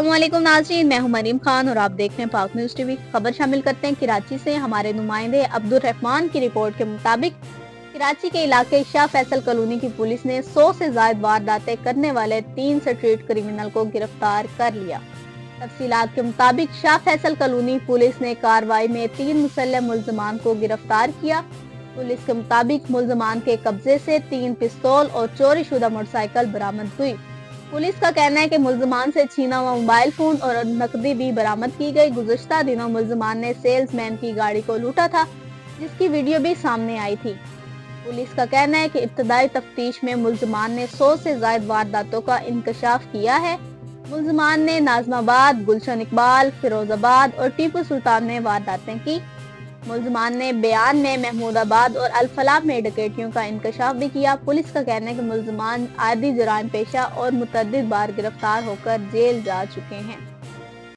अस्सलाम वालेकुम नाज़रीन, मैं हूं मरीम खान और आप देख रहे हैं पाक न्यूज़ टीवी। खबर शामिल करते हैं कराची से। हमारे नुमाइंदे अब्दुल रहमान की रिपोर्ट के मुताबिक कराची के इलाके शाह फैसल कॉलोनी की पुलिस ने 100 से ज्यादा वारदातें करने वाले 3 स्ट्रीट क्रिमिनल को गिरफ्तार कर लिया। तफसीलात के मुताबिक शाह फैसल कॉलोनी पुलिस ने कार्रवाई में 3 मुसल्लह मुल्ज़मान को गिरफ्तार किया। पुलिस के मुताबिक मुल्ज़मान के कब्जे से 3 पिस्तौल और चोरी शुदा मोटरसाइकिल बरामद हुई। पुलिस का कहना है कि मुल्ज़मान से छीना हुआ मोबाइल फोन और नकदी भी बरामद की गई। गुज़श्ता दिनों मुल्ज़मान ने सेल्समैन की गाड़ी को लूटा था, जिसकी वीडियो भी सामने आई थी। पुलिस का कहना है कि इब्तदाई तफ्तीश में मुल्ज़मान ने 100 से ज्यादा वारदातों का इंकशाफ किया है। मुल्ज़मान ने नाज़माबाद, गुलशन इकबाल, फिरोजाबाद और टीपू सुल्तान में वारदातें की। मुल्ज़मान ने बयान में महमूदाबाद और अल-फलाह में डकैतियों का इंकशाफ भी किया। पुलिस का कहना है कि मुल्ज़मान आदी जराइम पेशा और मुतअद्दिद बार गिरफ्तार होकर जेल जा चुके हैं।